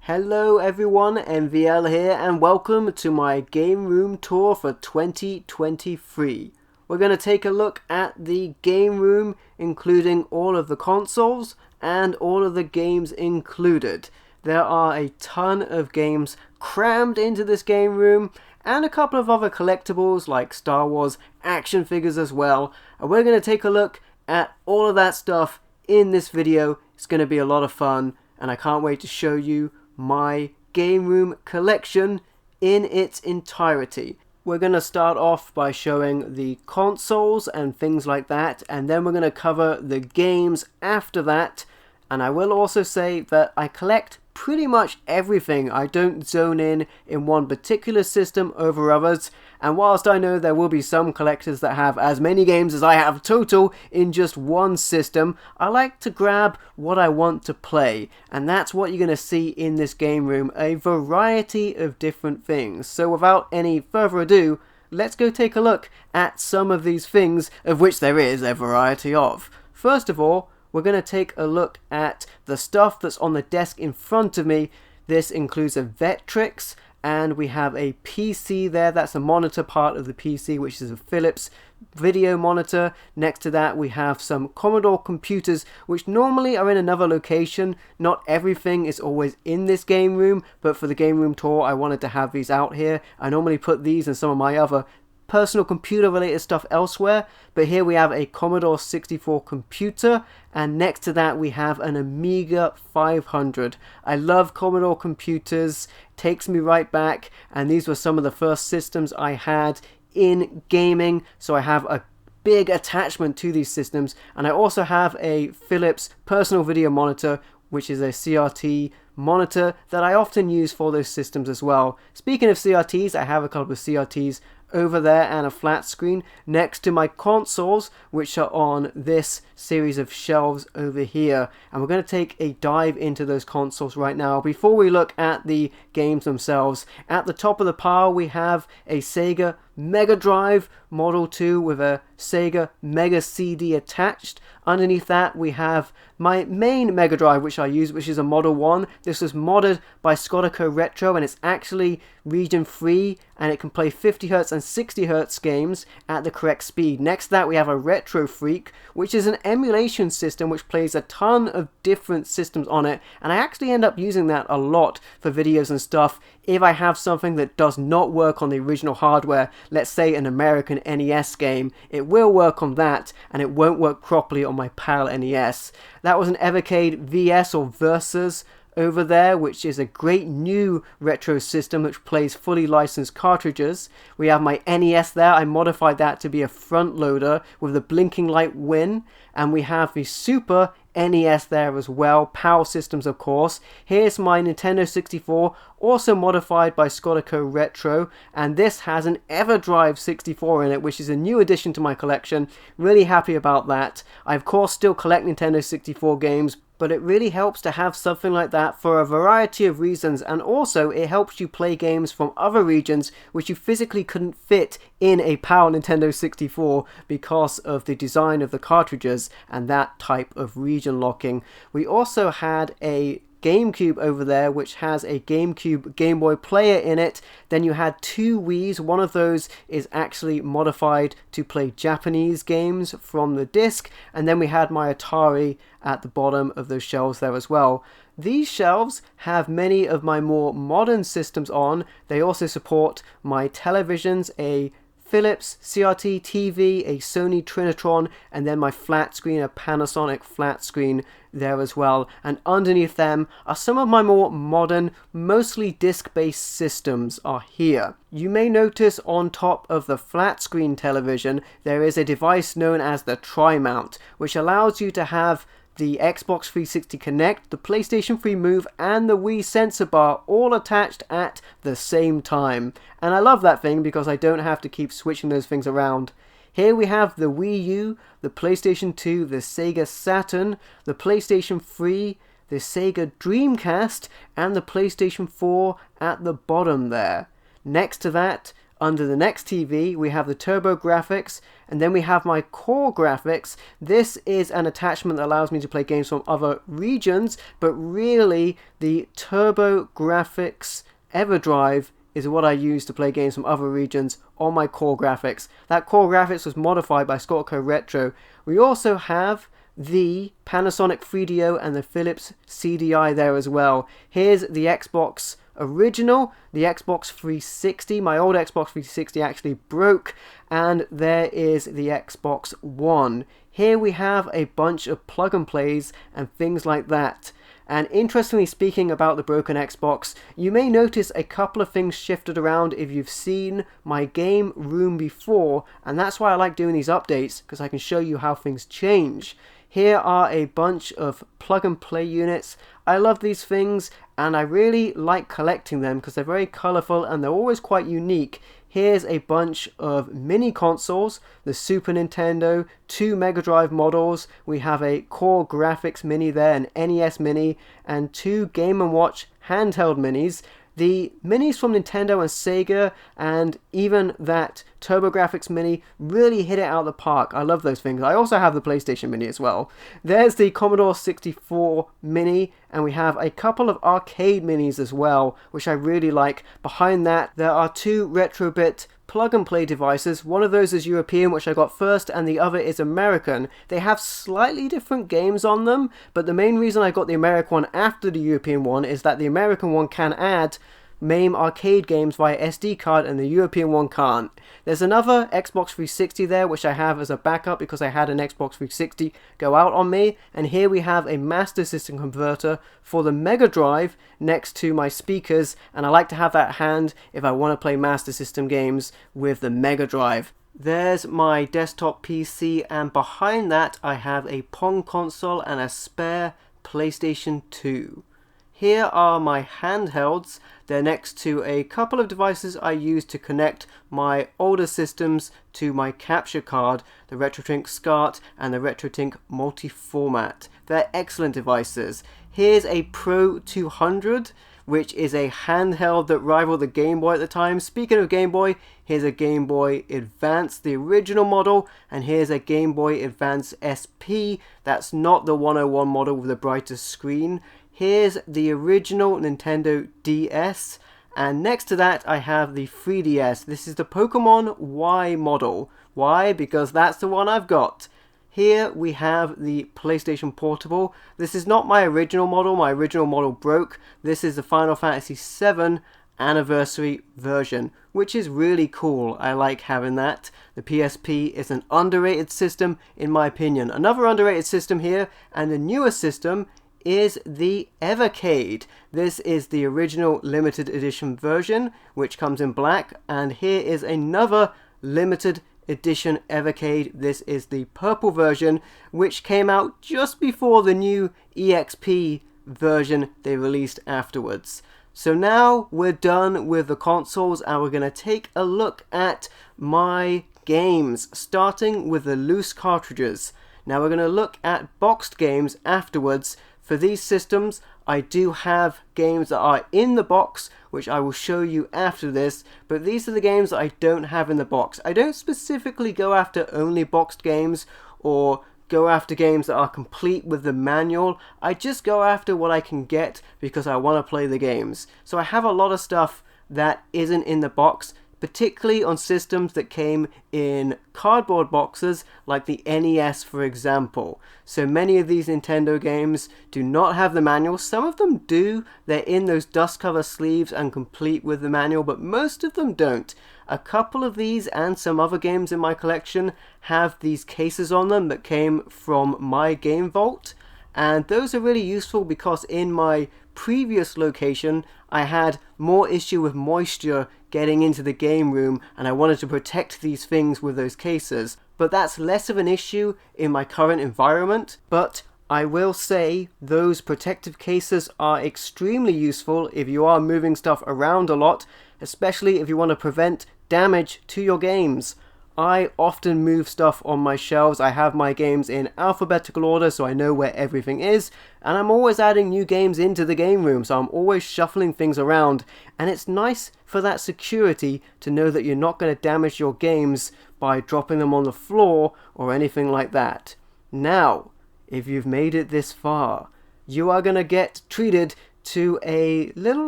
Hello everyone, MVL here, and welcome to my game room tour for 2023. We're going to take a look at the game room, including all of the consoles and all of the games included. There are a ton of games crammed into this game room, and a couple of other collectibles like Star Wars action figures as well. And we're going to take a look at all of that stuff in this video. It's going to be a lot of fun, and I can't wait to show you my game room collection in its entirety. We're going to start off by showing the consoles and things like that, and then we're going to cover the games after that. And I will also say that I collect pretty much everything. I don't zone in one particular system over others, and whilst I know there will be some collectors that have as many games as I have total in just one system, I like to grab what I want to play, and that's what you're going to see in this game room, a variety of different things. So without any further ado, let's go take a look at some of these things, of which there is a variety of. First of all, we're going to take a look at the stuff that's on the desk in front of me. This includes a Vectrix, and we have a PC there. That's a monitor part of the PC, which is a Philips video monitor. Next to that, we have some Commodore computers, which normally are in another location. Not everything is always in this game room, but for the game room tour, I wanted to have these out here. I normally put these and some of my other personal computer related stuff elsewhere, but here we have a Commodore 64 computer, and next to that we have an Amiga 500. I love Commodore computers, takes me right back, and these were some of the first systems I had in gaming, so I have a big attachment to these systems. And I also have a Philips personal video monitor, which is a CRT monitor that I often use for those systems as well. Speaking of CRTs, I have a couple of CRTs over there and a flat screen next to my consoles, which are on this series of shelves over here, and we're going to take a dive into those consoles right now. Before we look at the games themselves, at the top of the pile we have a Sega Mega Drive Model 2 with a Sega Mega CD attached. Underneath that we have my main Mega Drive, which I use, which is a Model 1. This was modded by Scodico Retro, and it's actually region free, and it can play 50Hz and 60Hz games at the correct speed. Next to that we have a Retro Freak, which is an emulation system which plays a ton of different systems on it, and I actually end up using that a lot for videos and stuff. If I have something that does not work on the original hardware, let's say an American NES game, it will work on that, and it won't work properly on my PAL NES. That was an Evercade VS or Versus over there, which is a great new retro system which plays fully licensed cartridges. We have my NES there. I modified that to be a front loader with the blinking light win, and we have the Super NES there as well, PAL systems of course. Here's my Nintendo 64, also modified by Scodico Retro, and this has an EverDrive 64 in it, which is a new addition to my collection. Really happy about that. I of course still collect Nintendo 64 games, but it really helps to have something like that for a variety of reasons, and also it helps you play games from other regions which you physically couldn't fit in a PAL Nintendo 64 because of the design of the cartridges and that type of region locking. We also had a GameCube over there, which has a GameCube Game Boy player in it. Then you had two Wiis. One of those is actually modified to play Japanese games from the disc, and then we had my Atari at the bottom of those shelves there as well. These shelves have many of my more modern systems on. They also support my televisions, a Philips CRT TV, a Sony Trinitron, and then my flat screen, a Panasonic flat screen there as well. And underneath them are some of my more modern, mostly disc-based systems are here. You may notice on top of the flat screen television there is a device known as the Tri-Mount, which allows you to have the Xbox 360 Connect, the PlayStation 3 Move, and the Wii sensor bar all attached at the same time. And I love that thing because I don't have to keep switching those things around. Here we have the Wii U, the PlayStation 2, the Sega Saturn, the PlayStation 3, the Sega Dreamcast, and the PlayStation 4 at the bottom there. Next to that, Under the next TV, we have the Turbo Graphics, and then we have my Core Graphics. This is an attachment that allows me to play games from other regions, but really the Turbo Graphics EverDrive is what I use to play games from other regions on my Core Graphics. That Core Graphics was modified by Scottco Retro. We also have the Panasonic 3DO and the Philips CDI there as well. Here's the Xbox original, the Xbox 360. My old Xbox 360 actually broke, and there is the Xbox One. Here we have a bunch of plug and plays and things like that. And interestingly speaking about the broken Xbox, you may notice a couple of things shifted around if you've seen my game room before, and that's why I like doing these updates, because I can show you how things change. Here are a bunch of plug and play units. I love these things, and I really like collecting them because they're very colourful and they're always quite unique. Here's a bunch of mini consoles, the Super Nintendo, 2 Mega Drive models, we have a Core Graphics Mini there, an NES Mini, and 2 Game & Watch handheld minis. The minis from Nintendo and Sega, and even that TurboGrafx Mini, really hit it out of the park. I love those things. I also have the PlayStation Mini as well. There's the Commodore 64 Mini, and we have a couple of arcade minis as well, which I really like. Behind that, there are 2 Retrobit plug-and-play devices. One of those is European, which I got first, and the other is American. They have slightly different games on them, but the main reason I got the American one after the European one is that the American one can add MAME arcade games via SD card and the European one can't. There's another Xbox 360 there, which I have as a backup because I had an Xbox 360 go out on me, and here we have a Master System converter for the Mega Drive next to my speakers, and I like to have that at hand if I want to play Master System games with the Mega Drive. There's my desktop PC, and behind that I have a Pong console and a spare PlayStation 2. Here are my handhelds. They're next to a couple of devices I use to connect my older systems to my capture card, the RetroTink SCART and the RetroTink Multi-Format. They're excellent devices. Here's a Pro 200, which is a handheld that rivaled the Game Boy at the time. Speaking of Game Boy, here's a Game Boy Advance, the original model, and here's a Game Boy Advance SP. That's not the 101 model with the brightest screen. Here's the original Nintendo DS, and next to that I have the 3DS. This is the Pokemon Y model. Why? Because that's the one I've got. Here we have the PlayStation Portable. This is not my original model. My original model broke. This is the Final Fantasy VII Anniversary version, which is really cool. I like having that. The PSP is an underrated system in my opinion. Another underrated system here, and the newer system, is the Evercade. This is the original limited edition version, which comes in black, and here is another limited edition Evercade. This is the purple version, which came out just before the new EXP version they released afterwards. So now we're done with the consoles, and we're going to take a look at my games, starting with the loose cartridges. Now we're going to look at boxed games afterwards. For these systems, I do have games that are in the box, which I will show you after this, but these are the games that I don't have in the box. I don't specifically go after only boxed games or go after games that are complete with the manual. I just go after what I can get because I want to play the games. So I have a lot of stuff that isn't in the box, particularly on systems that came in cardboard boxes like the NES, for example. So many of these Nintendo games do not have the manual. Some of them do. They're in those dust cover sleeves and complete with the manual, but most of them don't. A couple of these and some other games in my collection have these cases on them that came from my Game Vault, and those are really useful because in my previous location I had more issue with moisture getting into the game room, and I wanted to protect these things with those cases. But that's less of an issue in my current environment. But I will say those protective cases are extremely useful if you are moving stuff around a lot, especially if you want to prevent damage to your games. I often move stuff on my shelves. I have my games in alphabetical order so I know where everything is, and I'm always adding new games into the game room, so I'm always shuffling things around, and it's nice for that security to know that you're not going to damage your games by dropping them on the floor or anything like that. Now, if you've made it this far, you are going to get treated to a little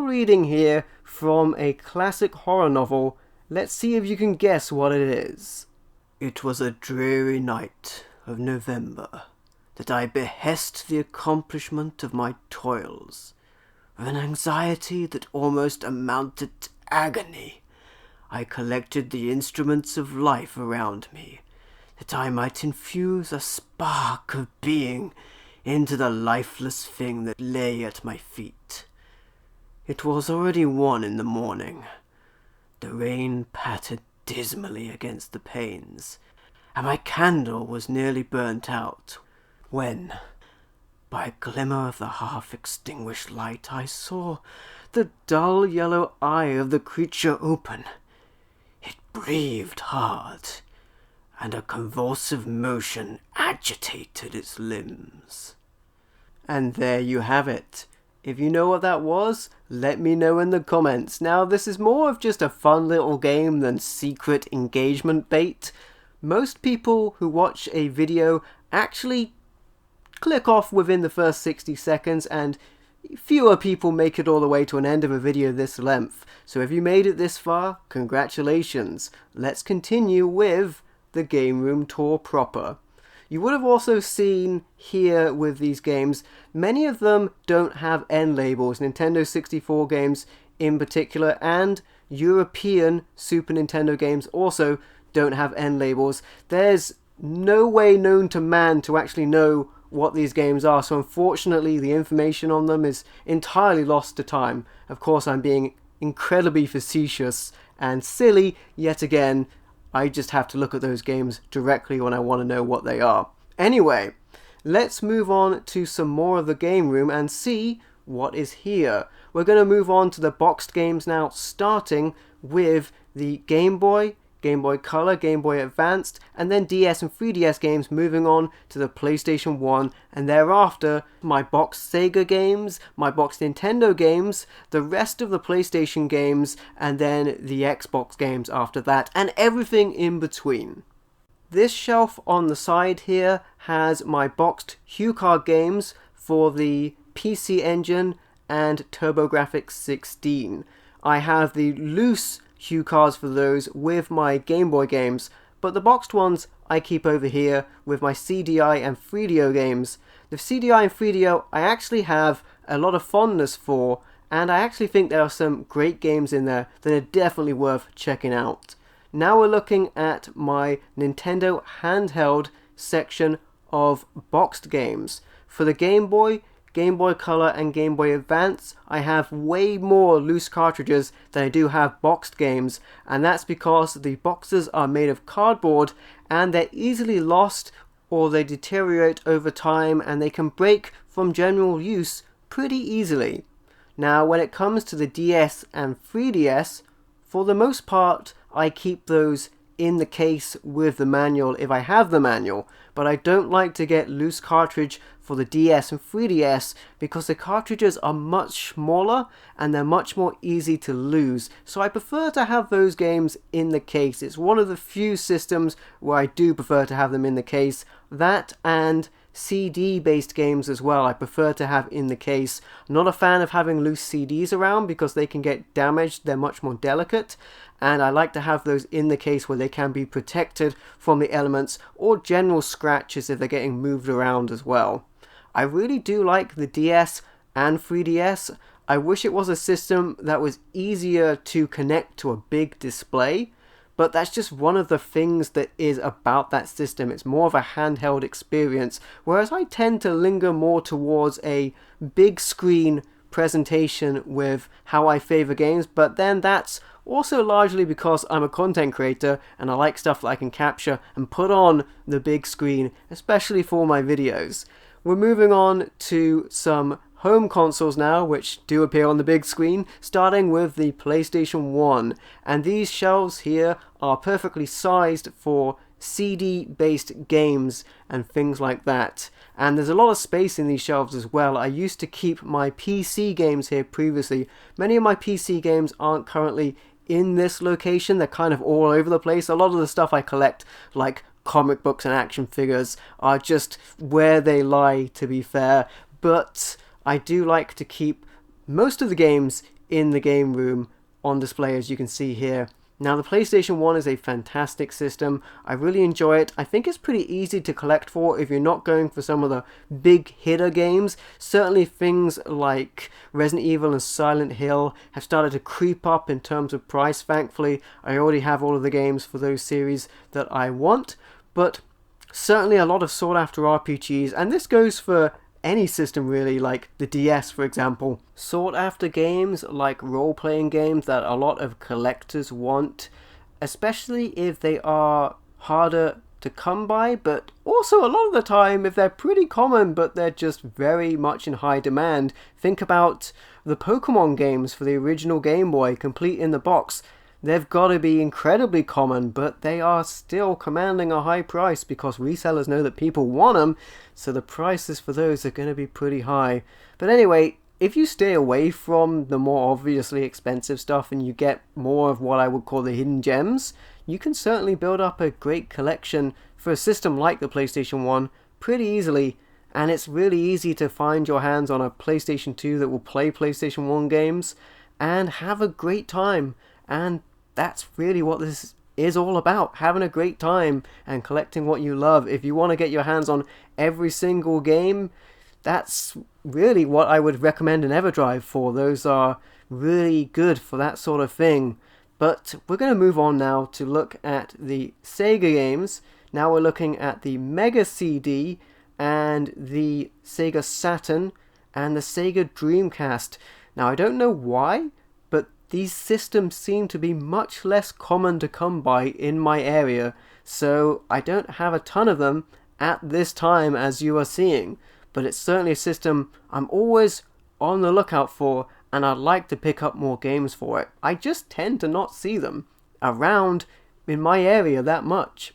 reading here from a classic horror novel. Let's see if you can guess what it is. It was a dreary night of November that I behest the accomplishment of my toils. With an anxiety that almost amounted to agony, I collected the instruments of life around me, that I might infuse a spark of being into the lifeless thing that lay at my feet. It was already 1 in the morning. The rain pattered dismally against the panes, and my candle was nearly burnt out, when, by a glimmer of the half-extinguished light, I saw the dull yellow eye of the creature open. It breathed hard, and a convulsive motion agitated its limbs. And there you have it. If you know what that was, let me know in the comments. Now, this is more of just a fun little game than secret engagement bait. Most people who watch a video actually click off within the first 60 seconds, and fewer people make it all the way to an end of a video this length. So if you made it this far, congratulations. Let's continue with the game room tour proper. You would have also seen here with these games, many of them don't have end labels. Nintendo 64 games in particular, and European Super Nintendo games also don't have end labels. There's no way known to man to actually know what these games are, so unfortunately the information on them is entirely lost to time. Of course, I'm being incredibly facetious and silly yet again. I just have to look at those games directly when I want to know what they are. Anyway, let's move on to some more of the game room and see what is here. We're going to move on to the boxed games now, starting with the Game Boy, Game Boy Color, Game Boy Advanced, and then DS and 3DS games, moving on to the PlayStation 1, and thereafter my boxed Sega games, my boxed Nintendo games, the rest of the PlayStation games, and then the Xbox games after that, and everything in between. This shelf on the side here has my boxed HuCard games for the PC Engine and TurboGrafx 16. I have the loose HuCards for those with my Game Boy games, but the boxed ones I keep over here with my CDI and 3DO games. The CDI and 3DO I actually have a lot of fondness for, and I actually think there are some great games in there that are definitely worth checking out. Now we're looking at my Nintendo Handheld section of boxed games. For the Game Boy, Game Boy Color and Game Boy Advance, I have way more loose cartridges than I do have boxed games, and that's because the boxes are made of cardboard and they're easily lost or they deteriorate over time and they can break from general use pretty easily. Now when it comes to the DS and 3DS, for the most part I keep those in the case with the manual if I have the manual, but I don't like to get loose cartridge for the DS and 3DS because the cartridges are much smaller and they're much more easy to lose, so I prefer to have those games in the case. It's one of the few systems where I do prefer to have them in the case. That and CD based games as well I prefer to have in the case. I'm not a fan of having loose CDs around because they can get damaged, they're much more delicate, and I like to have those in the case where they can be protected from the elements or general scratches if they're getting moved around as well. I really do like the DS and 3DS. I wish it was a system that was easier to connect to a big display, but that's just one of the things that is about that system. It's more of a handheld experience, whereas I tend to linger more towards a big screen presentation with how I favor games, but then that's also largely because I'm a content creator and I like stuff that I can capture and put on the big screen, especially for my videos. We're moving on to some home consoles now, which do appear on the big screen, starting with the PlayStation 1. And these shelves here are perfectly sized for CD-based games and things like that. And there's a lot of space in these shelves as well. I used to keep my PC games here previously. Many of my PC games aren't currently in this location. They're kind of all over the place. A lot of the stuff I collect, like comic books and action figures, are just where they lie, to be fair. But I do like to keep most of the games in the game room on display, as you can see here. Now, the PlayStation 1 is a fantastic system. I really enjoy it. I think it's pretty easy to collect for if you're not going for some of the big hitter games. Certainly things like Resident Evil and Silent Hill have started to creep up in terms of price. Thankfully, I already have all of the games for those series that I want. But certainly a lot of sought after RPGs, and this goes for any system really, like the DS for example. Sought after games like role-playing games that a lot of collectors want, especially if they are harder to come by, but also a lot of the time if they're pretty common but they're just very much in high demand. Think about the Pokemon games for the original Game Boy, complete in the box. They've got to be incredibly common, but they are still commanding a high price because resellers know that people want them, so the prices for those are going to be pretty high. But anyway, if you stay away from the more obviously expensive stuff and you get more of what I would call the hidden gems, you can certainly build up a great collection for a system like the PlayStation 1 pretty easily. And it's really easy to find your hands on a PlayStation 2 that will play PlayStation 1 games and have a great time. And that's really what this is all about, having a great time and collecting what you love. If you want to get your hands on every single game, that's really what I would recommend an EverDrive for. Those are really good for that sort of thing. But we're going to move on now to look at the Sega games. Now we're looking at the Mega CD and the Sega Saturn and the Sega Dreamcast. Now I don't know why, but these systems seem to be much less common to come by in my area, so I don't have a ton of them at this time as you are seeing, but it's certainly a system I'm always on the lookout for, and I'd like to pick up more games for it. I just tend to not see them around in my area that much.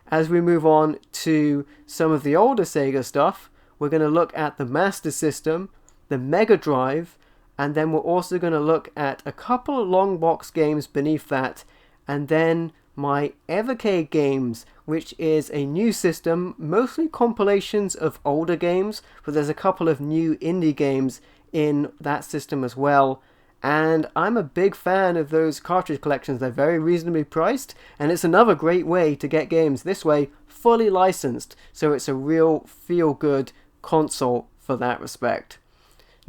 As we move on to some of the older Sega stuff, we're going to look at the Master System, the Mega Drive, and then we're also going to look at a couple of long box games beneath that, and then my Evercade games, which is a new system, mostly compilations of older games, but there's a couple of new indie games in that system as well. And I'm a big fan of those cartridge collections. They're very reasonably priced, and it's another great way to get games this way fully licensed, so it's a real feel-good console for that respect.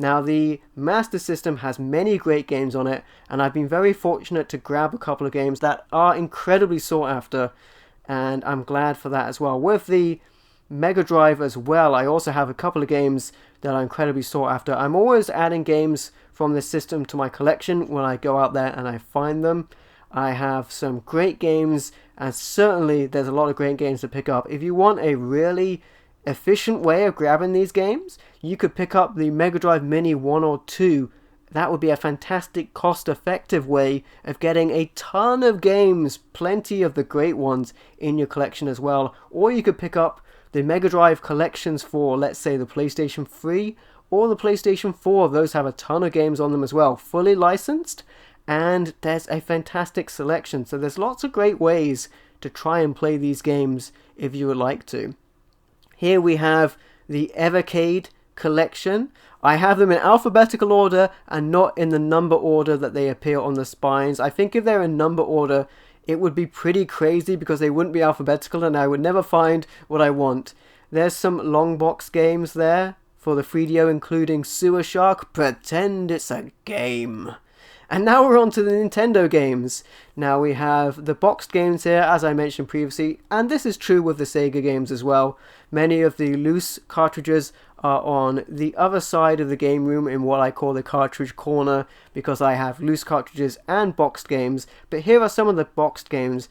Now, the Master System has many great games on it, and I've been very fortunate to grab a couple of games that are incredibly sought after, and I'm glad for that as well. With the Mega Drive as well, I also have a couple of games that are incredibly sought after. I'm always adding games from this system to my collection when I go out there and I find them. I have some great games, and certainly there's a lot of great games to pick up. If you want a really efficient way of grabbing these games, you could pick up the Mega Drive Mini 1 or 2. That would be a fantastic cost-effective way of getting a ton of games, plenty of the great ones in your collection as well. Or you could pick up the Mega Drive collections for, let's say, the PlayStation 3 or the PlayStation 4. Those have a ton of games on them as well, fully licensed, and there's a fantastic selection. So there's lots of great ways to try and play these games if you would like to. Here we have the Evercade collection. I have them in alphabetical order and not in the number order that they appear on the spines. I think if they're in number order, it would be pretty crazy because they wouldn't be alphabetical and I would never find what I want. There's some long box games there for the 3DO, including Sewer Shark. Pretend it's a game. And now we're on to the Nintendo games. Now we have the boxed games here, as I mentioned previously, and this is true with the Sega games as well. Many of the loose cartridges are on the other side of the game room in what I call the cartridge corner, because I have loose cartridges and boxed games. But here are some of the boxed games.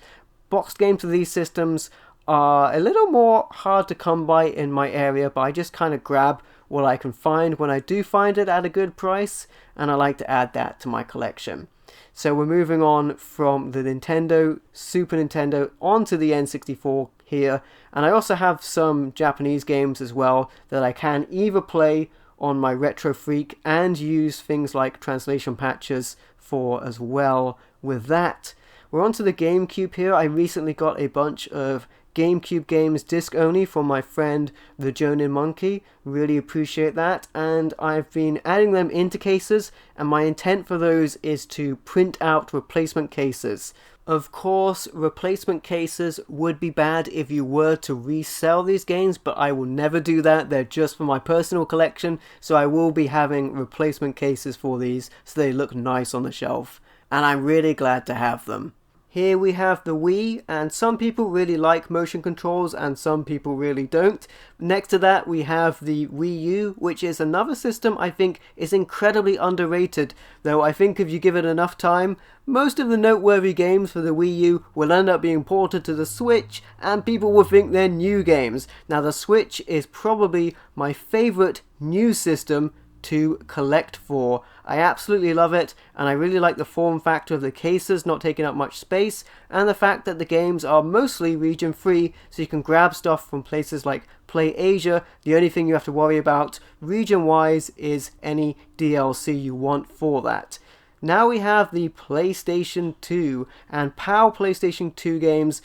Boxed games of these systems are a little more hard to come by in my area, but I just kind of grab what I can find when I do find it at a good price, and I like to add that to my collection. So we're moving on from the Nintendo, Super Nintendo onto the N64 here, and I also have some Japanese games as well that I can either play on my Retro Freak and use things like translation patches for as well with that. We're on to the GameCube here. I recently got a bunch of GameCube games disc only from my friend the Jonin Monkey. Really appreciate that, and I've been adding them into cases, and my intent for those is to print out replacement cases. Of course, replacement cases would be bad if you were to resell these games, but I will never do that. They're just for my personal collection, so I will be having replacement cases for these so they look nice on the shelf, and I'm really glad to have them. Here we have the Wii, and some people really like motion controls and some people really don't. Next to that we have the Wii U, which is another system I think is incredibly underrated, though I think if you give it enough time, most of the noteworthy games for the Wii U will end up being ported to the Switch, and people will think they're new games. Now the Switch is probably my favourite new system to collect for. I absolutely love it, and I really like the form factor of the cases not taking up much space, and the fact that the games are mostly region free, so you can grab stuff from places like Play Asia. The only thing you have to worry about region wise is any DLC you want for that. Now we have the PlayStation 2, and PAL PlayStation 2 games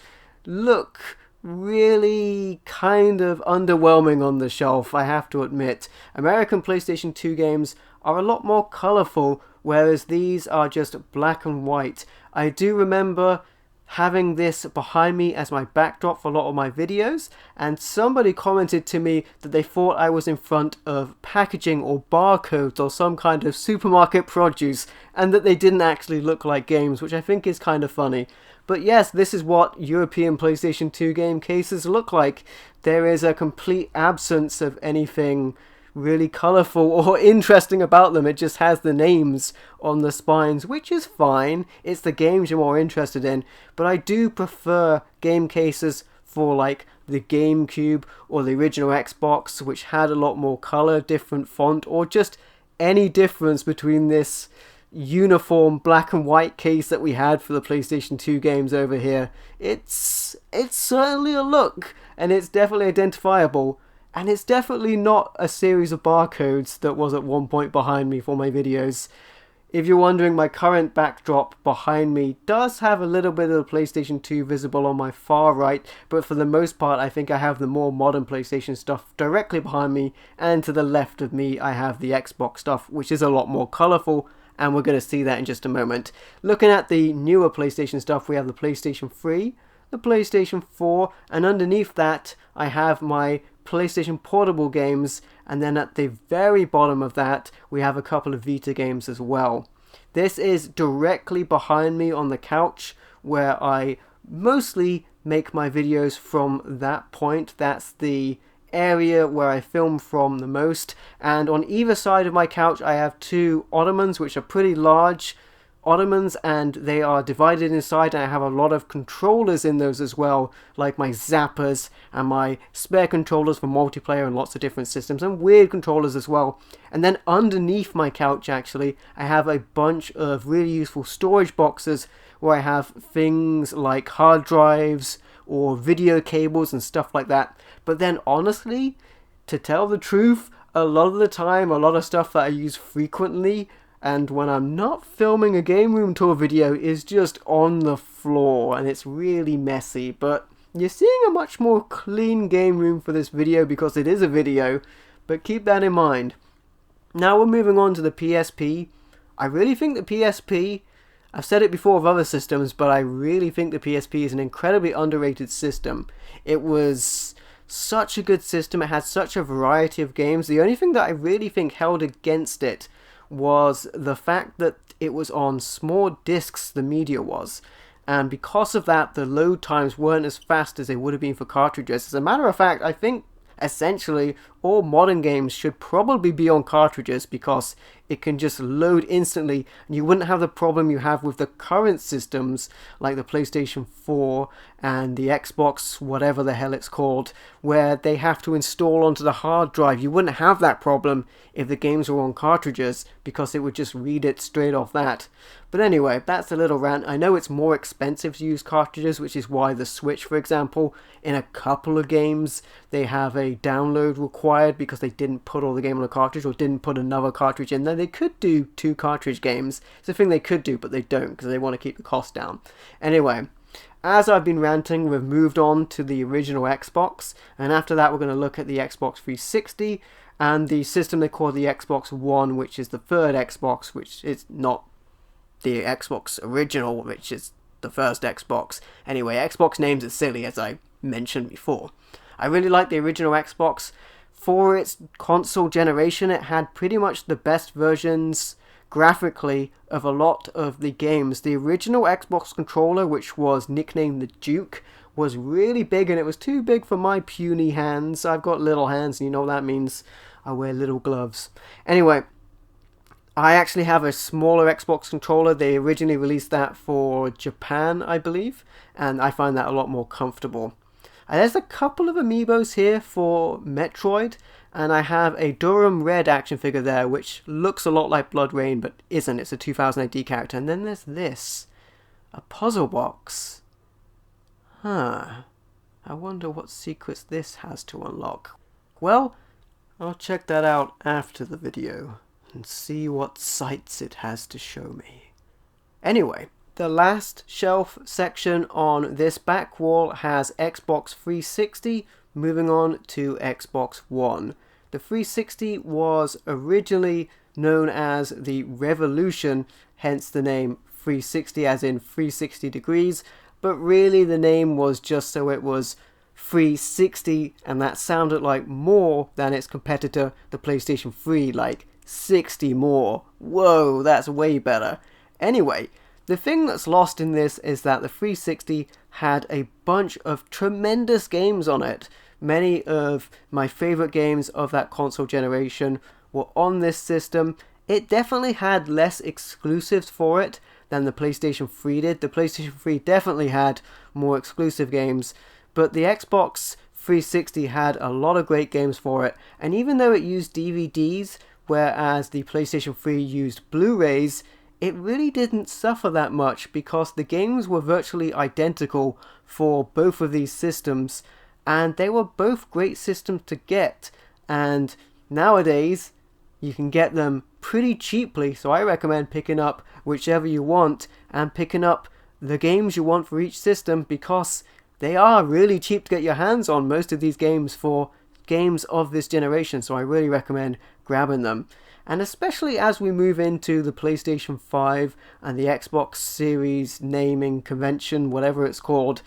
look really kind of underwhelming on the shelf, I have to admit. American PlayStation 2 games are a lot more colourful, whereas these are just black and white. I do remember having this behind me as my backdrop for a lot of my videos, and somebody commented to me that they thought I was in front of packaging or barcodes or some kind of supermarket produce, and that they didn't actually look like games, which I think is kind of funny. But yes, this is what European PlayStation 2 game cases look like. There is a complete absence of anything really colourful or interesting about them. It just has the names on the spines, which is fine. It's the games you're more interested in. But I do prefer game cases for like the GameCube or the original Xbox, which had a lot more colour, different font, or just any difference between this uniform black and white case that we had for the PlayStation 2 games over here. It's certainly a look, and it's definitely identifiable, and it's definitely not a series of barcodes that was at one point behind me for my videos. If you're wondering, my current backdrop behind me does have a little bit of the PlayStation 2 visible on my far right, but for the most part I think I have the more modern PlayStation stuff directly behind me, and to the left of me I have the Xbox stuff, which is a lot more colourful, and we're going to see that in just a moment. Looking at the newer PlayStation stuff, we have the PlayStation 3, the PlayStation 4, and underneath that I have my PlayStation Portable games, and then at the very bottom of that we have a couple of Vita games as well. This is directly behind me on the couch where I mostly make my videos from that point. That's the area where I film from the most, and on either side of my couch I have two ottomans, which are pretty large ottomans, and they are divided inside, and I have a lot of controllers in those as well, like my zappers and my spare controllers for multiplayer and lots of different systems, and weird controllers as well. And then underneath my couch actually I have a bunch of really useful storage boxes where I have things like hard drives or video cables and stuff like that. But then honestly, to tell the truth, a lot of the time, a lot of stuff that I use frequently and when I'm not filming a game room tour video is just on the floor, and it's really messy. But you're seeing a much more clean game room for this video because it is a video, but keep that in mind. Now we're moving on to the PSP. I really think the PSP, I've said it before of other systems, but I really think the PSP is an incredibly underrated system. It was such a good system, it had such a variety of games. The only thing that I really think held against it was the fact that it was on small discs, the media was, and because of that the load times weren't as fast as they would have been for cartridges. As a matter of fact, I think essentially all modern games should probably be on cartridges because it can just load instantly, and you wouldn't have the problem you have with the current systems like the PlayStation 4 and the Xbox, whatever the hell it's called, where they have to install onto the hard drive. You wouldn't have that problem if the games were on cartridges, because it would just read it straight off that. But anyway, that's a little rant. I know it's more expensive to use cartridges, which is why the Switch, for example, in a couple of games, they have a download required because they didn't put all the game on a cartridge or didn't put another cartridge in there. They could do 2 cartridge games. It's a thing they could do, but they don't because they want to keep the cost down. Anyway, as I've been ranting, we've moved on to the original Xbox, and after that we're going to look at the Xbox 360 and the system they call the Xbox One, which is the third Xbox, which is not the Xbox original, which is the first Xbox. Anyway, Xbox names are silly, as I mentioned before. I really like the original Xbox. For its console generation, it had pretty much the best versions graphically of a lot of the games. The original Xbox controller, which was nicknamed the Duke, was really big, and it was too big for my puny hands. I've got little hands, and you know what that means. I wear little gloves. Anyway, I actually have a smaller Xbox controller. They originally released that for Japan, I believe, and I find that a lot more comfortable. There's a couple of amiibos here for Metroid, and I have a Durham Red action figure there, which looks a lot like Blood Rain, but isn't. It's a 2000 AD character. And then there's this, a puzzle box. I wonder what secrets this has to unlock. Well, I'll check that out after the video and see what sights it has to show me. Anyway, the last shelf section on this back wall has Xbox 360, moving on to Xbox One. The 360 was originally known as the Revolution, hence the name 360 as in 360 degrees, but really the name was just so it was 360, and that sounded like more than its competitor, the PlayStation 3, like 60 more. Whoa, that's way better. Anyway, the thing that's lost in this is that the 360 had a bunch of tremendous games on it. Many of my favorite games of that console generation were on this system. It definitely had less exclusives for it than the PlayStation 3 did. The PlayStation 3 definitely had more exclusive games, but the Xbox 360 had a lot of great games for it, and even though it used DVDs, whereas the PlayStation 3 used Blu-rays, it really didn't suffer that much because the games were virtually identical for both of these systems, and they were both great systems to get, and nowadays you can get them pretty cheaply, so I recommend picking up whichever you want and picking up the games you want for each system, because they are really cheap to get your hands on, most of these games, for games of this generation, so I really recommend grabbing them. And especially as we move into the PlayStation 5 and the Xbox Series naming convention, whatever it's called,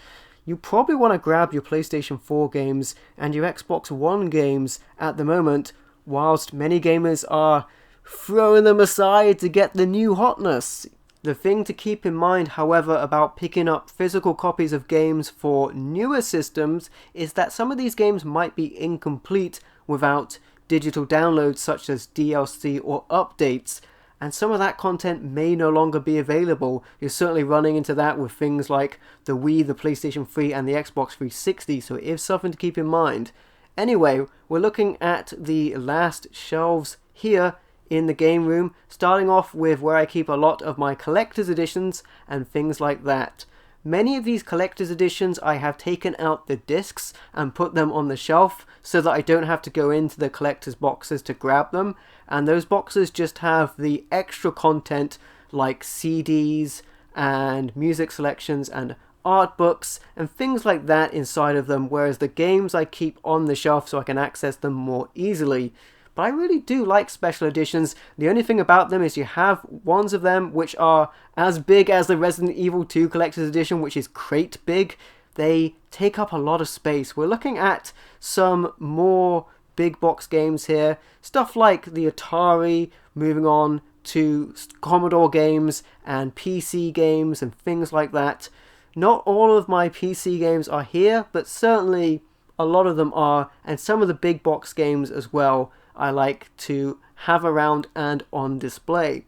you probably want to grab your PlayStation 4 games and your Xbox One games at the moment, whilst many gamers are throwing them aside to get the new hotness. The thing to keep in mind, however, about picking up physical copies of games for newer systems is that some of these games might be incomplete without digital downloads such as DLC or updates, and some of that content may no longer be available. You're certainly running into that with things like the Wii, the PlayStation 3 and the Xbox 360, so it is something to keep in mind. Anyway, we're looking at the last shelves here in the game room, starting off with where I keep a lot of my collector's editions and things like that. Many of these collector's editions I have taken out the discs and put them on the shelf so that I don't have to go into the collector's boxes to grab them, and those boxes just have the extra content like CDs and music selections and art books and things like that inside of them, whereas the games I keep on the shelf so I can access them more easily. But I really do like special editions. The only thing about them is you have ones of them which are as big as the Resident Evil 2 Collector's Edition, which is crate big. They take up a lot of space. We're looking at some more big box games here. Stuff like the Atari, moving on to Commodore games and PC games and things like that. Not all of my PC games are here, but certainly a lot of them are, and some of the big box games as well I like to have around and on display.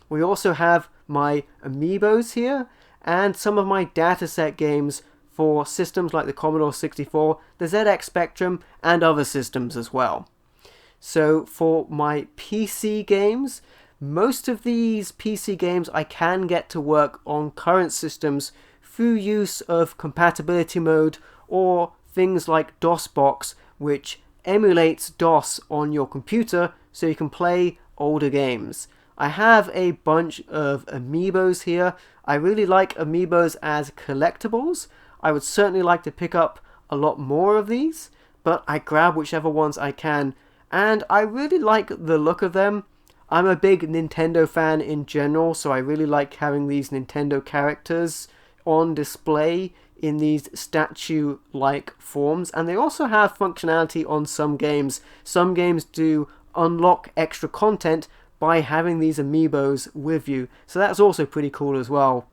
We also have my amiibos here and some of my dataset games for systems like the Commodore 64, the ZX Spectrum, and other systems as well. So for my PC games, most of these PC games I can get to work on current systems through use of compatibility mode or things like DOSBox, which emulates DOS on your computer so you can play older games. I have a bunch of amiibos here. I really like amiibos as collectibles. I would certainly like to pick up a lot more of these, but I grab whichever ones I can, and I really like the look of them. I'm a big Nintendo fan in general, so I really like having these Nintendo characters on display in these statue-like forms, and they also have functionality on some games. Some games do unlock extra content by having these amiibos with you, so that's also pretty cool as well.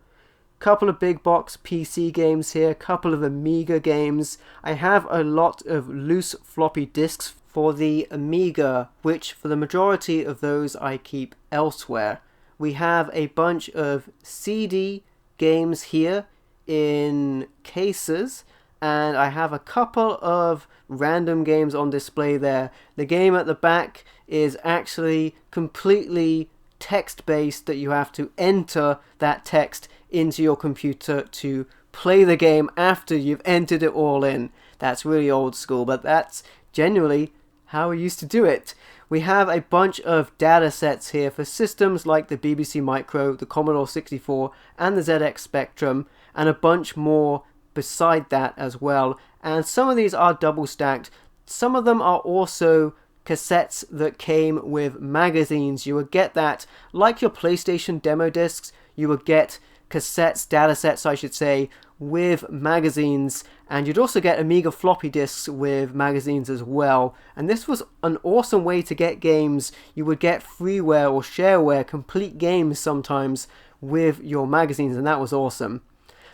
Couple of big box PC games here, couple of Amiga games. I have a lot of loose floppy disks for the Amiga, which for the majority of those I keep elsewhere. We have a bunch of CD games here in cases, and I have a couple of random games on display there. The game at the back is actually completely text-based, that you have to enter that text into your computer to play the game after you've entered it all in. That's really old school, but that's generally how we used to do it. We have a bunch of data sets here for systems like the BBC Micro, the Commodore 64, and the ZX Spectrum, and a bunch more beside that as well. And some of these are double stacked. Some of them are also cassettes that came with magazines. You would get that, like your PlayStation demo discs, you would get cassettes, data sets I should say, with magazines, and you'd also get Amiga floppy disks with magazines as well. And this was an awesome way to get games. You would get freeware or shareware, complete games sometimes, with your magazines, and that was awesome.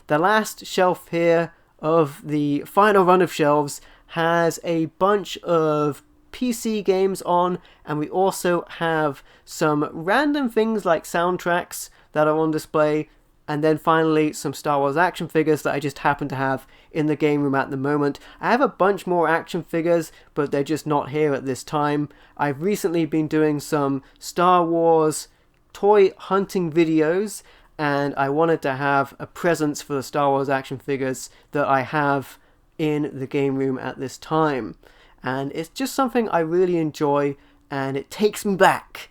The last shelf here of the final run of shelves has a bunch of PC games on, and we also have some random things like soundtracks that are on display, and then finally some Star Wars action figures that I just happen to have in the game room at the moment. I have a bunch more action figures, but they're just not here at this time. I've recently been doing some Star Wars toy hunting videos, and I wanted to have a presence for the Star Wars action figures that I have in the game room at this time. And it's just something I really enjoy, and it takes me back.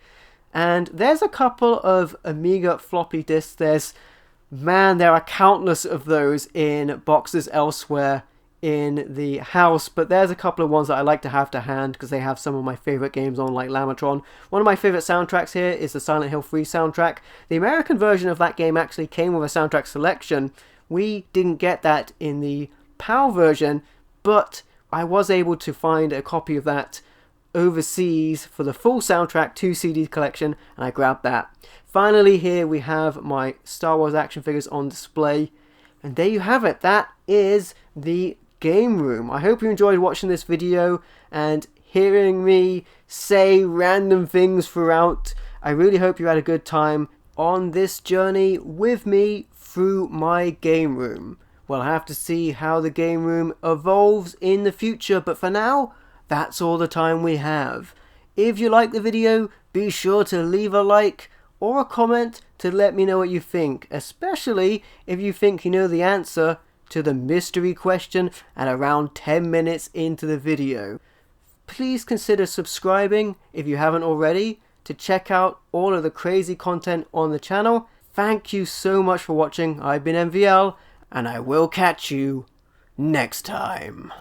And there's a couple of Amiga floppy disks. There are countless of those in boxes elsewhere in the house, but there's a couple of ones that I like to have to hand because they have some of my favorite games on, like Lamatron. One of my favorite soundtracks here is the Silent Hill 3 soundtrack. The American version of that game actually came with a soundtrack selection. We didn't get that in the PAL version, but I was able to find a copy of that overseas for the full soundtrack 2 CD collection, and I grabbed that. Finally, here we have my Star Wars action figures on display, and there you have it. That is the game room. I hope you enjoyed watching this video and hearing me say random things throughout. I really hope you had a good time on this journey with me through my game room. We'll have to see how the game room evolves in the future, but for now, that's all the time we have. If you like the video, be sure to leave a like or a comment to let me know what you think, especially if you think you know the answer to the mystery question at around 10 minutes into the video. Please consider subscribing if you haven't already to check out all of the crazy content on the channel. Thank you so much for watching. I've been MVL, and I will catch you next time.